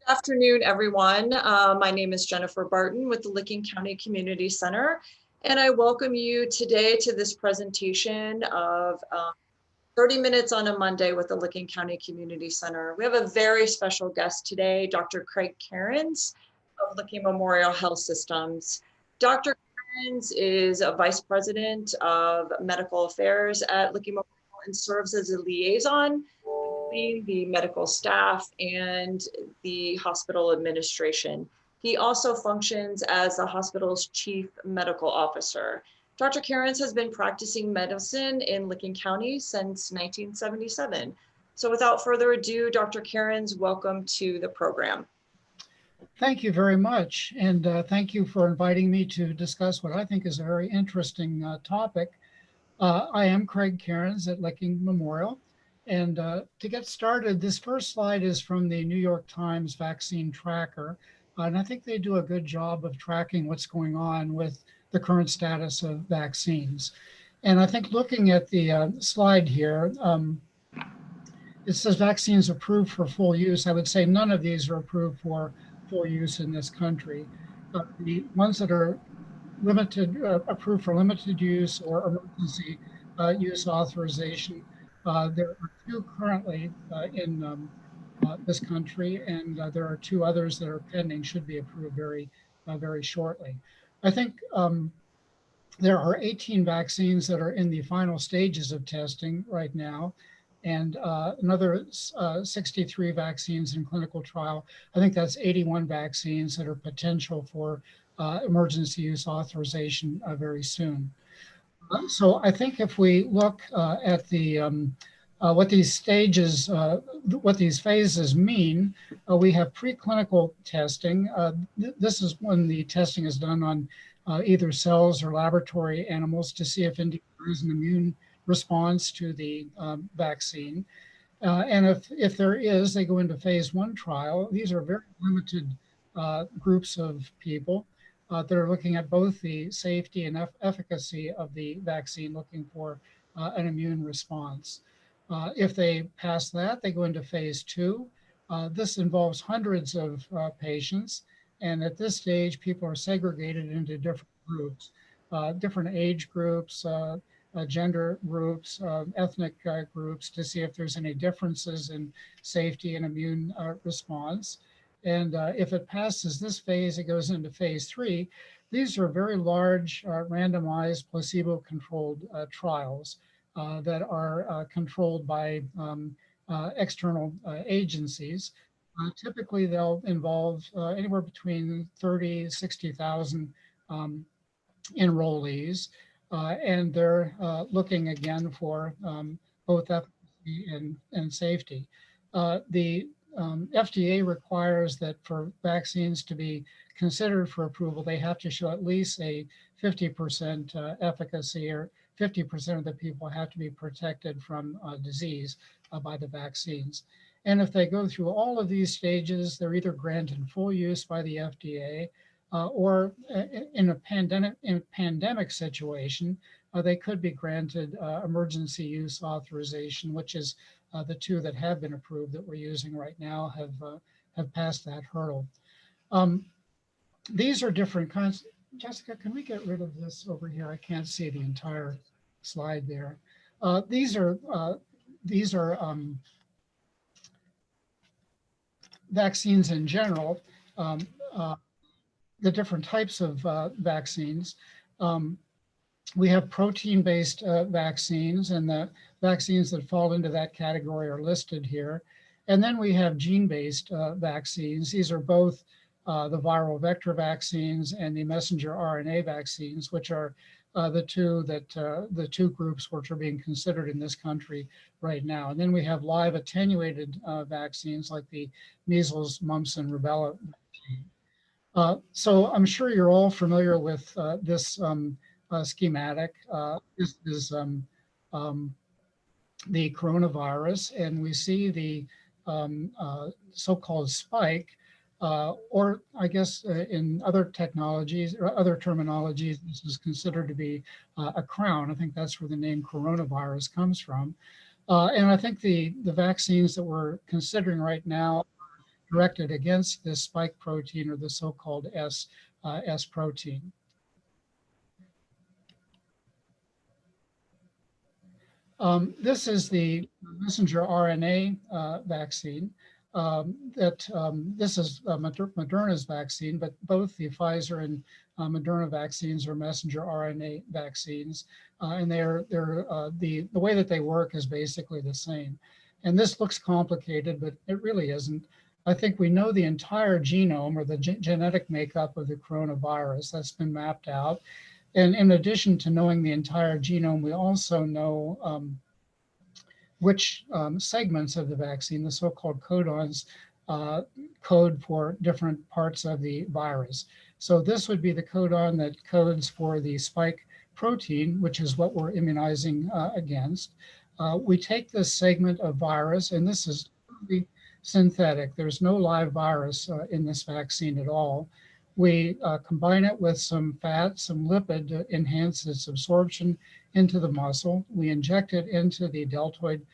Afternoon, everyone. My name is Jennifer Barton with the Licking County Community Center, and I welcome you today to this presentation of 30 minutes on a Monday with the Licking County Community Center. We have a very special guest today, Dr. Craig Cairns of Licking Memorial Health Systems. Dr. Cairns is a Vice President of Medical Affairs at Licking Memorial and serves as a liaison between the medical staff and the hospital administration. He also functions as the hospital's chief medical officer. Dr. Cairns has been practicing medicine in Licking County since 1977. So without further ado, Dr. Cairns, welcome to the program. Thank you very much. And thank you for inviting me to discuss what I think is a very interesting topic. I am Craig Cairns at Licking Memorial. And to get started, this first slide is from the New York Times Vaccine Tracker. And I think they do a good job of tracking what's going on with the current status of vaccines. And I think looking at the slide here, it says vaccines approved for full use. I would say none of these are approved for full use in this country. The ones that are limited, approved for limited use or emergency use authorization, there are two currently in this country, and there are two others that are pending, should be approved very shortly. I think there are 18 vaccines that are in the final stages of testing right now, and another 63 vaccines in clinical trial. I think that's 81 vaccines that are potential for emergency use authorization very soon. So I think if we look at the what these stages, what these phases mean, we have preclinical testing. This is when the testing is done on either cells or laboratory animals to see if there is an immune response to the vaccine. And if there is, they go into phase 1 trial. These are very limited groups of people that are looking at both the safety and efficacy of the vaccine, looking for an immune response. If they pass that, they go into phase 2. This involves hundreds of patients. And at this stage, people are segregated into different groups, different age groups, gender groups, ethnic groups, to see if there's any differences in safety and immune response. And if it passes this phase, it goes into phase 3. These are very large, randomized, placebo-controlled trials that are controlled by external agencies. Typically, they'll involve anywhere between 30, 60,000 enrollees. And they're looking again for both efficacy and safety. The FDA requires that for vaccines to be considered for approval, they have to show at least a 50% efficacy, or 50% of the people have to be protected from disease by the vaccines. And if they go through all of these stages, they're either granted full use by the FDA, or in a pandemic situation, they could be granted emergency use authorization, which is the two that have been approved that we're using right now have passed that hurdle. These are different kinds. Jessica, can we get rid of this over here? I can't see the entire slide there. These are vaccines in general. The different types of vaccines. We have protein-based vaccines, and the vaccines that fall into that category are listed here. And then we have gene-based vaccines. These are both the viral vector vaccines and the messenger RNA vaccines, which are the two groups which are being considered in this country right now. And then we have live attenuated vaccines like the measles, mumps, and rubella vaccine. So I'm sure you're all familiar with this schematic. This is the coronavirus, and we see the so-called spike, or I guess in other technologies or other terminologies, this is considered to be a crown. I think that's where the name coronavirus comes from. And I think the vaccines that we're considering right now are directed against this spike protein or the so-called S protein. This is the messenger RNA vaccine. This is Moderna's vaccine, but both the Pfizer and Moderna vaccines are messenger RNA vaccines, and the way that they work is basically the same. And this looks complicated, but it really isn't. I think we know the entire genome or the genetic makeup of the coronavirus. That's been mapped out. And in addition to knowing the entire genome, we also know which segments of the vaccine, the so-called codons, code for different parts of the virus. So this would be the codon that codes for the spike protein, which is what we're immunizing against. We take this segment of virus, and this is totally synthetic. There's no live virus in this vaccine at all. We combine it with some fat, some lipid to enhance its absorption into the muscle. We inject it into the deltoid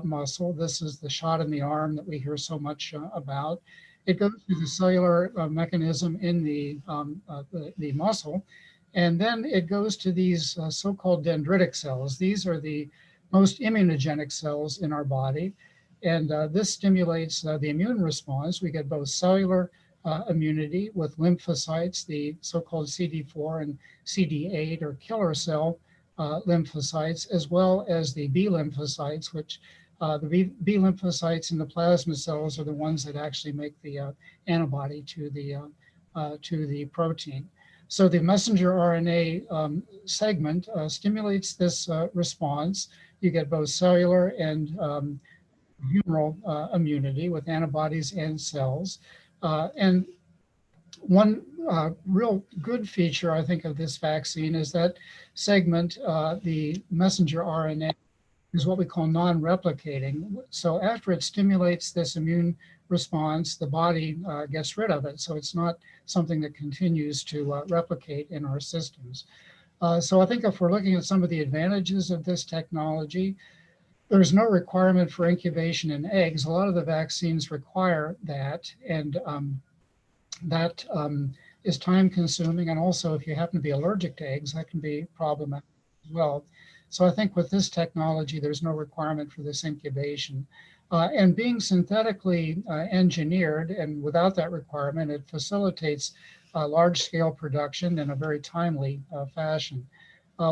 muscle. This is the shot in the arm that we hear so much about. It goes through the cellular mechanism in the muscle, and then it goes to these so-called dendritic cells. These are the most immunogenic cells in our body, and this stimulates the immune response. We get both cellular immunity with lymphocytes, the so-called CD4 and CD8 or killer cell lymphocytes, as well as the B lymphocytes, which the B lymphocytes in the plasma cells are the ones that actually make the antibody to the protein. So the messenger RNA segment stimulates this response. You get both cellular and humoral immunity with antibodies and cells. And one real good feature, I think, of this vaccine is that segment, the messenger RNA, is what we call non-replicating. So after it stimulates this immune response, the body gets rid of it. So it's not something that continues to replicate in our systems. So I think if we're looking at some of the advantages of this technology, there's no requirement for incubation in eggs. A lot of the vaccines require that, and that is time consuming. And also, if you happen to be allergic to eggs, that can be problematic as well. So I think with this technology, there's no requirement for this incubation. And being synthetically engineered and without that requirement, it facilitates large scale production in a very timely fashion.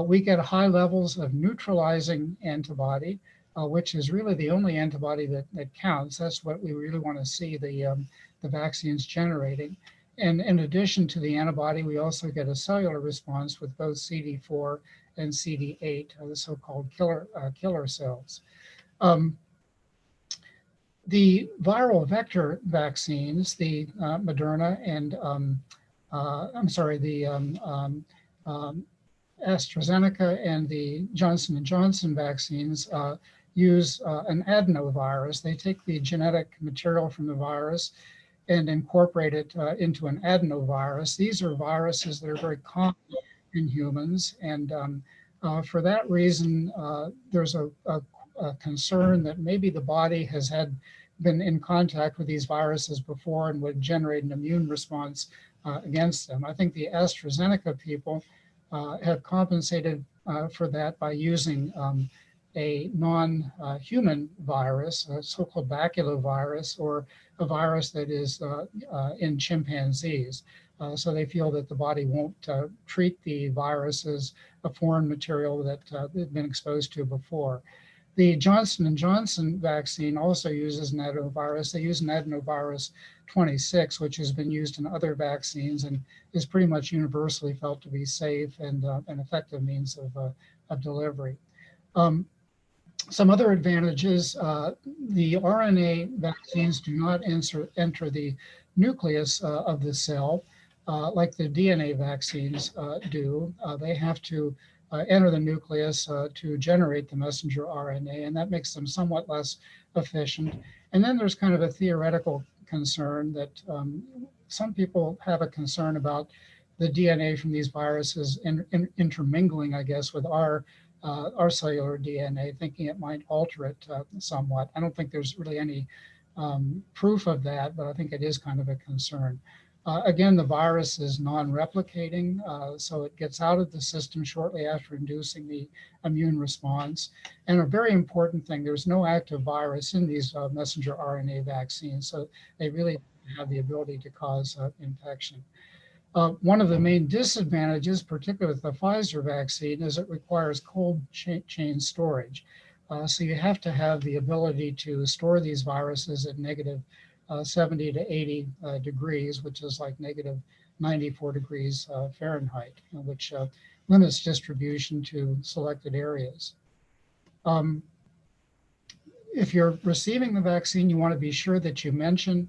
We get high levels of neutralizing antibody, which is really the only antibody that counts. That's what we really want to see the vaccines generating. And in addition to the antibody, we also get a cellular response with both CD4 and CD8, the so-called killer cells. The viral vector vaccines, the Moderna and AstraZeneca and the Johnson & Johnson vaccines use an adenovirus. They take the genetic material from the virus and incorporate it into an adenovirus. These are viruses that are very common in humans, and for that reason, there's a concern that maybe the body has been in contact with these viruses before and would generate an immune response against them. I think the AstraZeneca people have compensated for that by using a non-human virus, a so-called baculovirus, or a virus that is in chimpanzees. So they feel that the body won't treat the virus as a foreign material that they've been exposed to before. The Johnson & Johnson vaccine also uses an adenovirus. They use an adenovirus 26, which has been used in other vaccines and is pretty much universally felt to be safe and an effective means of delivery. Some other advantages, the RNA vaccines do not enter the nucleus of the cell like the DNA vaccines do. They have to enter the nucleus to generate the messenger RNA, and that makes them somewhat less efficient. And then there's kind of a theoretical concern that some people have a concern about the DNA from these viruses intermingling, I guess, with our cellular DNA, thinking it might alter it somewhat. I don't think there's really any proof of that, but I think it is kind of a concern. Again, the virus is non-replicating, so it gets out of the system shortly after inducing the immune response. And a very important thing, there's no active virus in these messenger RNA vaccines, so they really have the ability to cause infection. One of the main disadvantages, particularly with the Pfizer vaccine, is it requires cold chain storage. So you have to have the ability to store these viruses at negative 70 to 80 degrees, which is like negative 94 degrees Fahrenheit, which limits distribution to selected areas. If you're receiving the vaccine, you want to be sure that you mention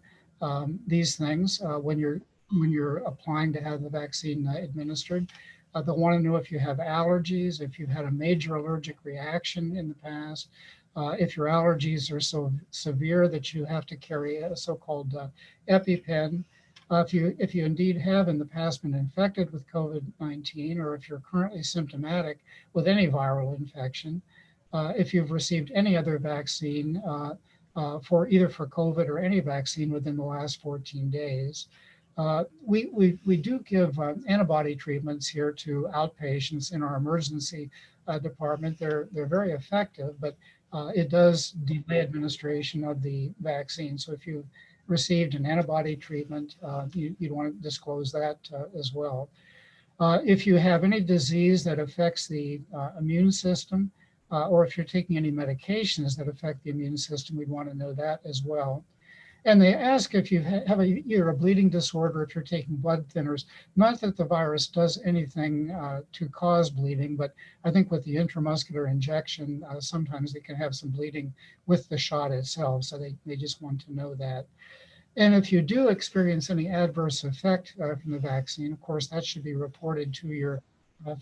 these things when you're applying to have the vaccine administered. They'll want to know if you have allergies, if you've had a major allergic reaction in the past, if your allergies are so severe that you have to carry a so-called EpiPen. If you indeed have in the past been infected with COVID-19, or if you're currently symptomatic with any viral infection, if you've received any other vaccine for either for COVID or any vaccine within the last 14 days. We do give antibody treatments here to outpatients in our emergency department. They're very effective, but it does delay administration of the vaccine. So if you've received an antibody treatment, you'd want to disclose that as well. If you have any disease that affects the immune system, or if you're taking any medications that affect the immune system, we'd want to know that as well. And they ask if you have either a bleeding disorder, if you're taking blood thinners. Not that the virus does anything to cause bleeding, but I think with the intramuscular injection, sometimes they can have some bleeding with the shot itself. So they just want to know that. And if you do experience any adverse effect from the vaccine, of course, that should be reported to your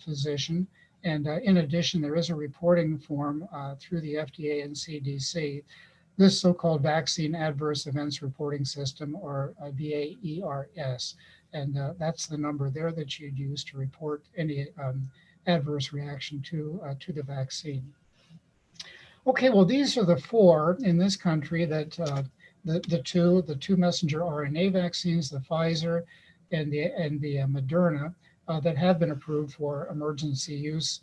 physician. And in addition, there is a reporting form through the FDA and CDC, this so-called Vaccine Adverse Events Reporting System, or VAERS. And that's the number there that you'd use to report any adverse reaction to the vaccine. Okay, well, these are the four in this country that the two messenger RNA vaccines, the Pfizer and the Moderna, that have been approved for emergency use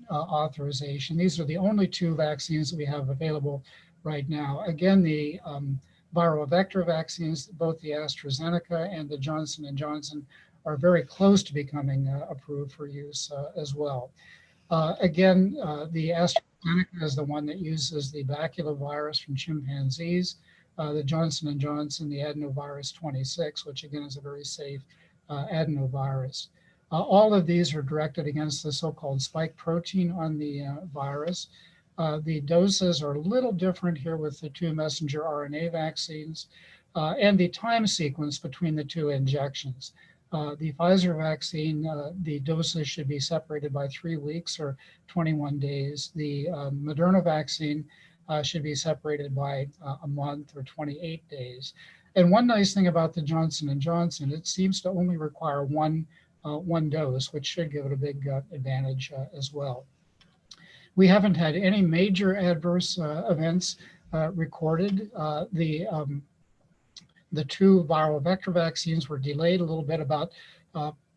authorization. These are the only two vaccines that we have available right now. Again, the viral vector vaccines, both the AstraZeneca and the Johnson & Johnson, are very close to becoming approved for use as well. Again, the AstraZeneca is the one that uses the baculovirus from chimpanzees. The Johnson & Johnson, the adenovirus 26, which again is a very safe adenovirus. All of these are directed against the so-called spike protein on the virus. The doses are a little different here with the two messenger RNA vaccines, and the time sequence between the two injections. The Pfizer vaccine, the doses should be separated by 3 weeks or 21 days. The Moderna vaccine should be separated by a month or 28 days. And one nice thing about the Johnson & Johnson, it seems to only require one dose, which should give it a big advantage as well. We haven't had any major adverse events recorded. The two viral vector vaccines were delayed a little bit about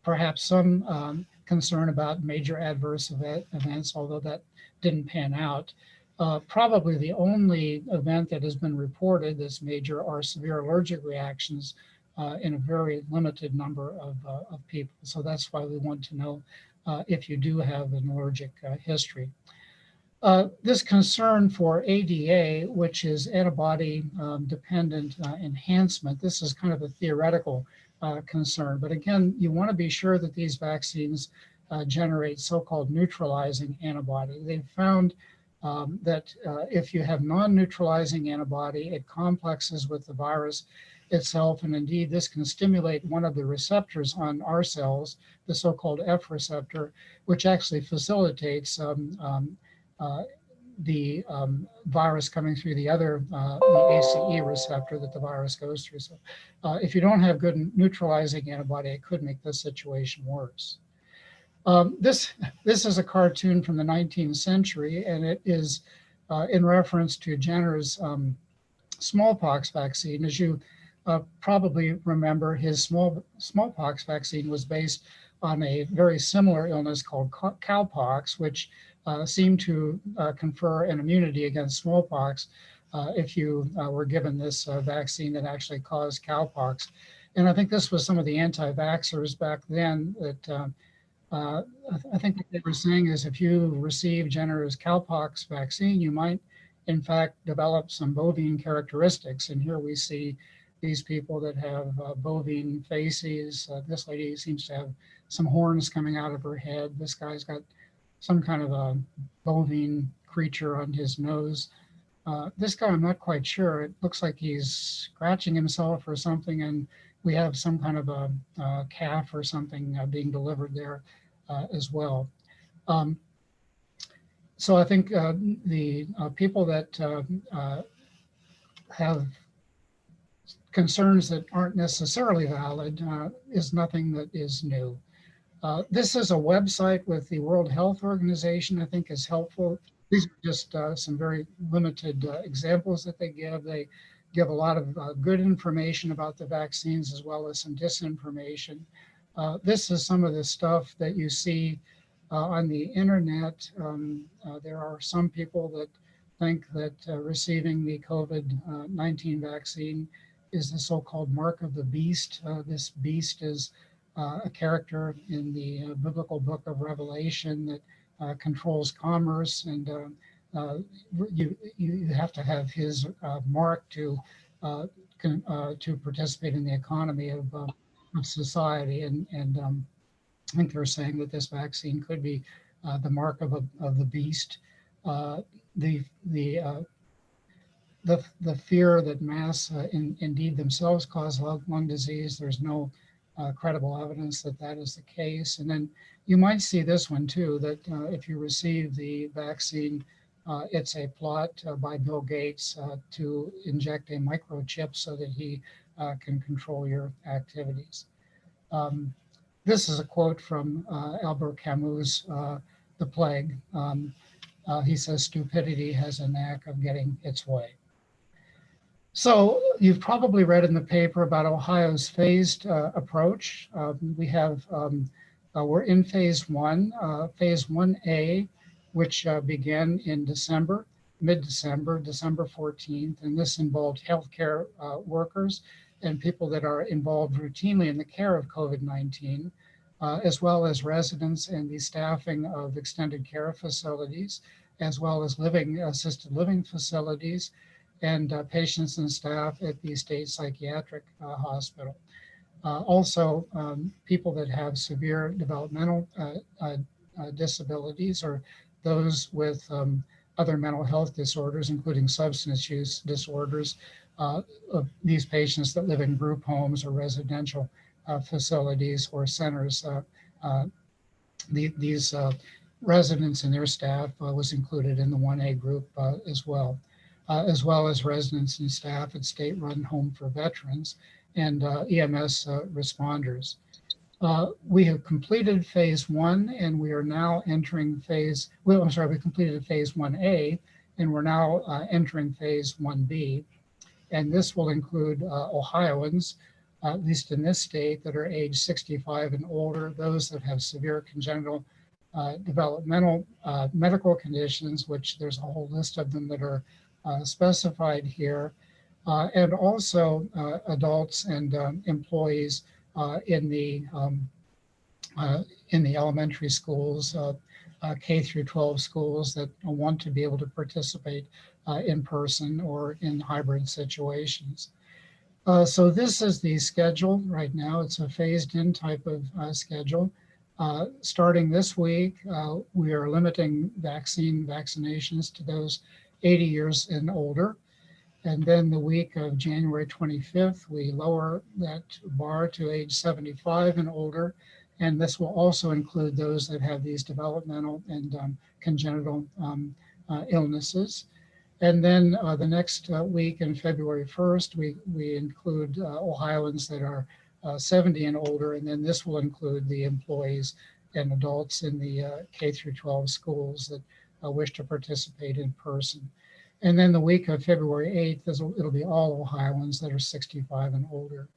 perhaps some concern about major adverse events, although that didn't pan out. Probably the only event that has been reported that's major are severe allergic reactions in a very limited number of people. So that's why we want to know if you do have an allergic history. This concern for ADA, which is antibody dependent enhancement, this is kind of a theoretical concern. But again, you want to be sure that these vaccines generate so-called neutralizing antibody. They've found that if you have non-neutralizing antibody, it complexes with the virus itself. And indeed, this can stimulate one of the receptors on our cells, the so-called F receptor, which actually facilitates the virus coming through the other, the ACE receptor that the virus goes through. So if you don't have good neutralizing antibody, it could make this situation worse. This is a cartoon from the 19th century, and it is in reference to Jenner's smallpox vaccine. As you probably remember, his smallpox vaccine was based on a very similar illness called cowpox, which seemed to confer an immunity against smallpox if you were given this vaccine that actually caused cowpox. And I think this was some of the anti-vaxxers back then that I think what they were saying is if you receive Jenner's cowpox vaccine, you might in fact develop some bovine characteristics. And here we see these people that have bovine faces. This lady seems to have some horns coming out of her head. This guy's got some kind of a bovine creature on his nose. This guy, I'm not quite sure. It looks like he's scratching himself or something, and we have some kind of a calf or something being delivered there as well. Um, so I think the people that have concerns that aren't necessarily valid is nothing that is new. This is a website with the World Health Organization, I think is helpful. These are just some very limited examples that they give. They give a lot of good information about the vaccines as well as some disinformation. This is some of the stuff that you see on the internet. There are some people that think that receiving the COVID-19 vaccine is the so-called mark of the beast. This beast is a character in the biblical book of Revelation that controls commerce, and you have to have his mark to participate in the economy of society. And I think they're saying that this vaccine could be the mark of the beast. Uh, the the uh, the fear that masks indeed themselves cause lung disease. There's no credible evidence that that is the case. And then you might see this one too, that if you receive the vaccine, it's a plot by Bill Gates to inject a microchip so that he can control your activities. Um, this is a quote from Albert Camus' The Plague. He says, "Stupidity has a knack of getting its way." So you've probably read in the paper about Ohio's phased approach. We're in phase one, phase 1A, which began in December, mid-December, December 14th. And this involved healthcare workers and people that are involved routinely in the care of COVID-19, as well as residents and the staffing of extended care facilities, as well as assisted living facilities, and patients and staff at the state psychiatric hospital. Also, people that have severe developmental disabilities or those with other mental health disorders, including substance use disorders, of these patients that live in group homes or residential facilities or centers. These residents and their staff was included in the 1A group as well as residents and staff at state-run home for veterans and EMS responders. We have completed phase one, and we are now entering we completed phase 1A, and we're now entering phase 1B. And this will include Ohioans, at least in this state, that are age 65 and older, those that have severe congenital developmental medical conditions, which there's a whole list of them that are specified here, and also adults and employees in the elementary schools, K through 12 schools that want to be able to participate in person or in hybrid situations. So this is the schedule right now. It's a phased in type of schedule. Starting this week, we are limiting vaccinations to those 80 years and older. And then the week of January 25th, we lower that bar to age 75 and older. And this will also include those that have these developmental and congenital illnesses. And then the next week in February 1st, we include Ohioans that are 70 and older. And then this will include the employees and adults in the K through 12 schools that wish to participate in person. And then the week of February 8th, it'll be all Ohioans that are 65 and older.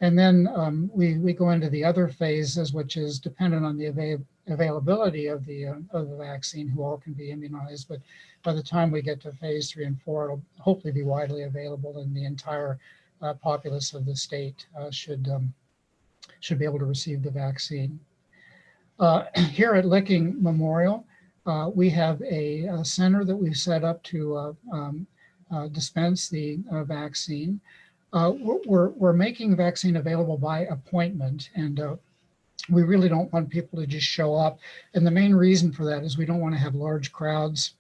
And then we go into the other phases, which is dependent on the availability of the vaccine, who all can be immunized. But by the time we get to phase 3 and 4, it'll hopefully be widely available, and the entire populace of the state should be able to receive the vaccine. Here at Licking Memorial, we have a center that we've set up to dispense the vaccine. We're making vaccine available by appointment, and we really don't want people to just show up. And the main reason for that is we don't want to have large crowds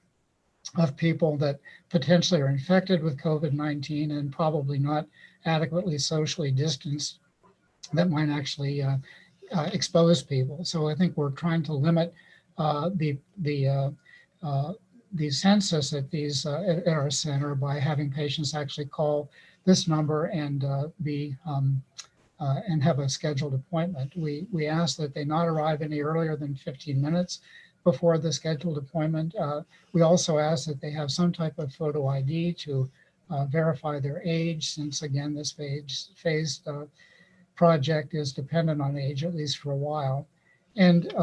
of people that potentially are infected with COVID-19 and probably not adequately socially distanced that might actually expose people. So I think we're trying to limit the census at at our center by having patients actually call this number and and have a scheduled appointment. We ask that they not arrive any earlier than 15 minutes before the scheduled appointment. We also ask that they have some type of photo ID to verify their age, since again, this phased project is dependent on age, at least for a while. And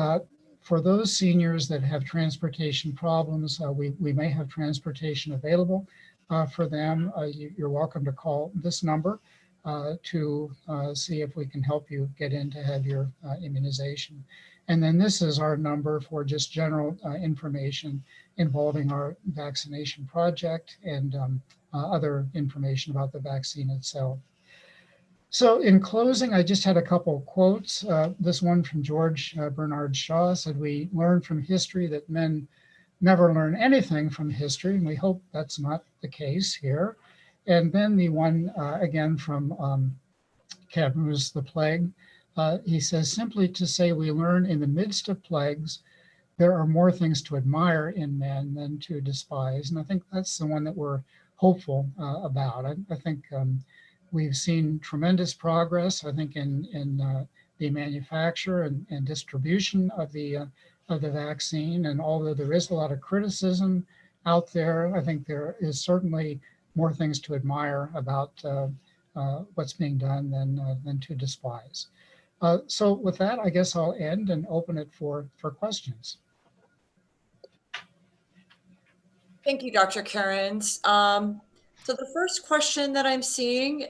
for those seniors that have transportation problems, we may have transportation available for them. You're welcome to call this number to see if we can help you get in to have your immunization. And then this is our number for just general information involving our vaccination project and other information about the vaccine itself. So in closing, I just had a couple of quotes. This one from George Bernard Shaw said, "We learn from history that men never learn anything from history," and we hope that's not the case here. And then the one again from Camus, The Plague. He says, "Simply to say we learn in the midst of plagues, there are more things to admire in men than to despise." And I think that's the one that we're hopeful about. I think we've seen tremendous progress, I think, in the manufacture and distribution of the vaccine. And although there is a lot of criticism out there, I think there is certainly more things to admire about what's being done than to despise. So with that, I guess I'll end and open it for questions. Thank you, Dr. Cairns. So the first question that I'm seeing,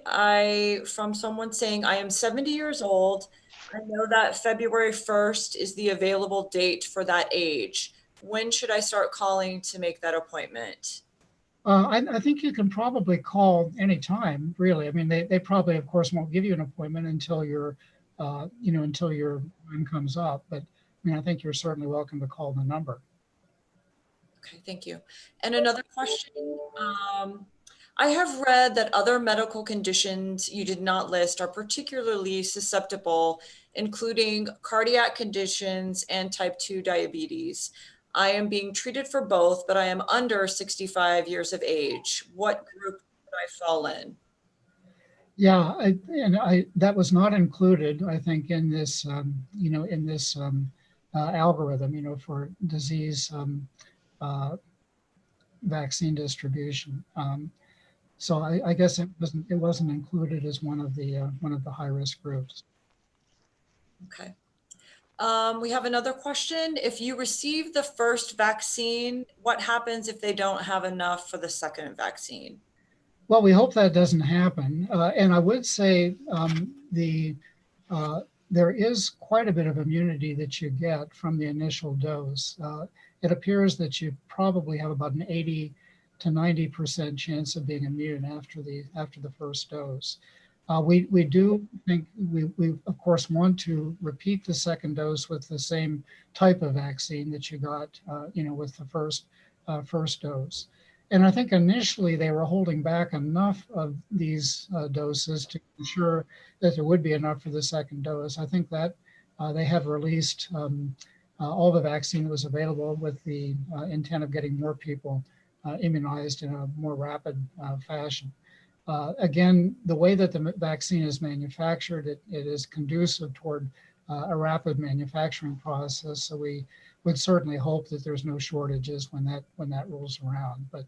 from someone saying, "I am 70 years old. I know that February 1st is the available date for that age. When should I start calling to make that appointment?" I think you can probably call anytime, really. I mean, they probably, of course, won't give you an appointment until until your time comes up. But I mean, I think you're certainly welcome to call the number. Okay, thank you. And another question. I have read that other medical conditions you did not list are particularly susceptible, including cardiac conditions and type 2 diabetes. I am being treated for both, but I am under 65 years of age. What group would I fall in? Yeah, that was not included, I think, in this algorithm, for disease vaccine distribution. So I guess it wasn't included as one of the high risk groups. Okay. We have another question. If you receive the first vaccine, what happens if they don't have enough for the second vaccine? Well, we hope that doesn't happen. And I would say there is quite a bit of immunity that you get from the initial dose. It appears that you probably have about an 80 to 90% chance of being immune after the first dose. We do think we of course want to repeat the second dose with the same type of vaccine that you got with the first dose. And I think initially they were holding back enough of these doses to ensure that there would be enough for the second dose. I think that they have released all the vaccine that was available with the intent of getting more people immunized in a more rapid fashion. Again, the way that the vaccine is manufactured, it is conducive toward a rapid manufacturing process. So we would certainly hope that there's no shortages when that rolls around. But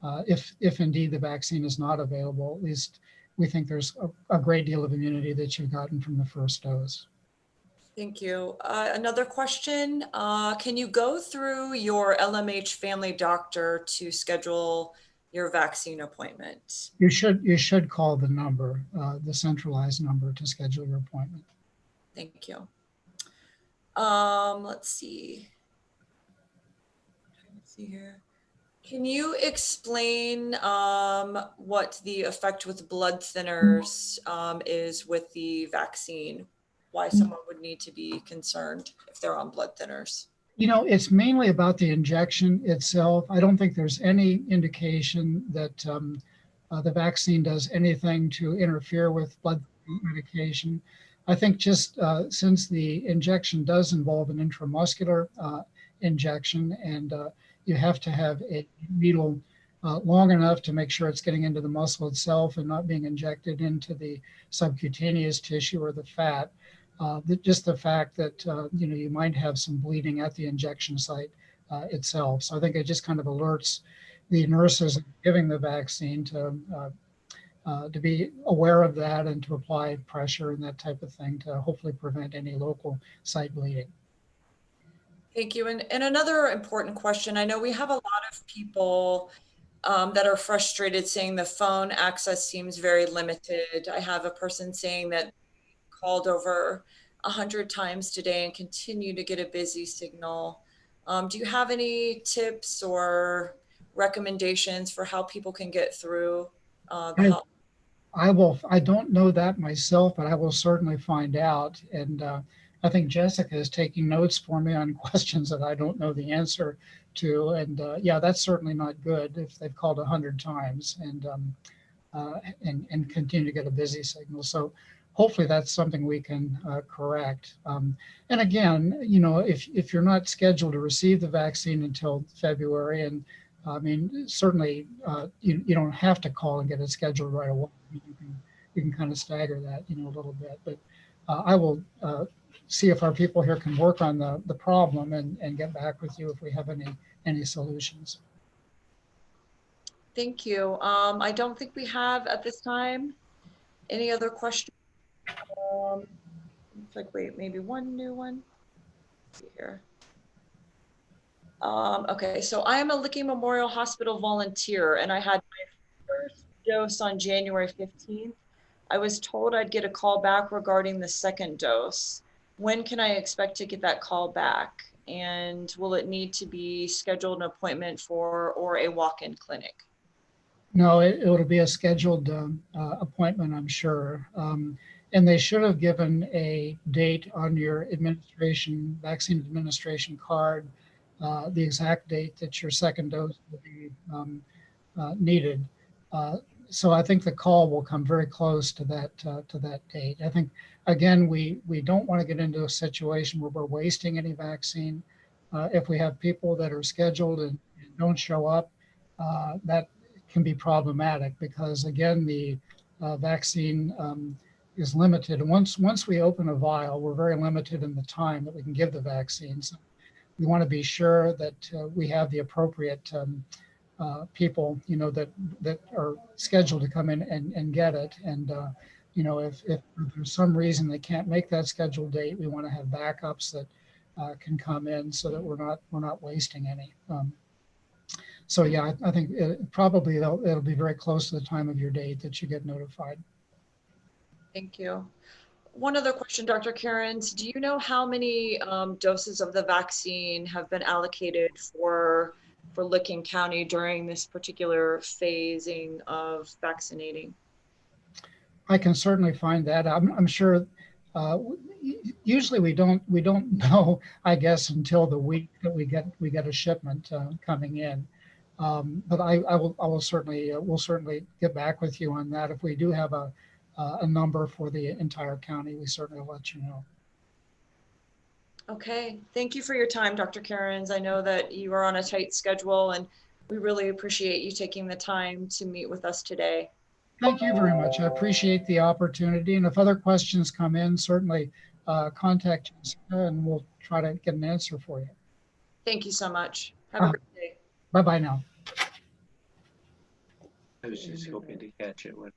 if indeed the vaccine is not available, at least we think there's a great deal of immunity that you've gotten from the first dose. Thank you. Another question. Can you go through your LMH family doctor to schedule your vaccine appointment? You should call the number, the centralized number, to schedule your appointment. Thank you. Let's see. Let's see here. Can you explain what the effect with blood thinners is with the vaccine? Why someone would need to be concerned if they're on blood thinners? It's mainly about the injection itself. I don't think there's any indication that the vaccine does anything to interfere with blood medication. I think just since the injection does involve an intramuscular injection, and you have to have a needle long enough to make sure it's getting into the muscle itself and not being injected into the subcutaneous tissue or the fat. Just the fact that you might have some bleeding at the injection site itself. So I think it just kind of alerts the nurses giving the vaccine to be aware of that and to apply pressure and that type of thing to hopefully prevent any local site bleeding. Thank you. And another important question. I know we have a lot of people that are frustrated saying the phone access seems very limited. I have a person saying that called over 100 times today and continue to get a busy signal. Do you have any tips or recommendations for how people can get through the help? I don't know that myself, but I will certainly find out. And I think Jessica is taking notes for me on questions that I don't know the answer to. And yeah, that's certainly not good if they've called 100 times and continue to get a busy signal. So hopefully that's something we can correct. And again, if you're not scheduled to receive the vaccine until February, and I mean, certainly you don't have to call and get it scheduled right away. You can kind of stagger that, a little bit. But I will see if our people here can work on the problem and get back with you if we have any solutions. Thank you. I don't think we have at this time any other questions. Looks like, wait, maybe one new one. Let's see here. Okay, so I am a Licking Memorial Hospital volunteer, and I had my first dose on January 15th. I was told I'd get a call back regarding the second dose. When can I expect to get that call back? And will it need to be scheduled an appointment for or a walk-in clinic? No, it'll be a scheduled appointment, I'm sure. And they should have given a date on your vaccine administration card, the exact date that your second dose will be needed. So I think the call will come very close to that date. I think, again, we don't want to get into a situation where we're wasting any vaccine. If we have people that are scheduled and don't show up, that can be problematic because, again, the vaccine is limited. And once we open a vial, we're very limited in the time that we can give the vaccine. So we want to be sure that we have the appropriate people, that are scheduled to come in and get it. And if there's some reason they can't make that scheduled date, we want to have backups that can come in so that we're not wasting any. So yeah, I think probably it'll be very close to the time of your date that you get notified. Thank you. One other question, Dr. Cairns. Do you know how many doses of the vaccine have been allocated for Licking County during this particular phasing of vaccinating? I can certainly find that. I'm sure. Usually we don't know, I guess, until the week that we get a shipment coming in. But we'll certainly get back with you on that. If we do have a number for the entire county, we certainly will let you know. Okay, thank you for your time, Dr. Cairns. I know that you are on a tight schedule and we really appreciate you taking the time to meet with us today. Thank you very much. I appreciate the opportunity. And if other questions come in, certainly contact Jessica and we'll try to get an answer for you. Thank you so much. Have a great day. Bye-bye now. I was just hoping to catch it when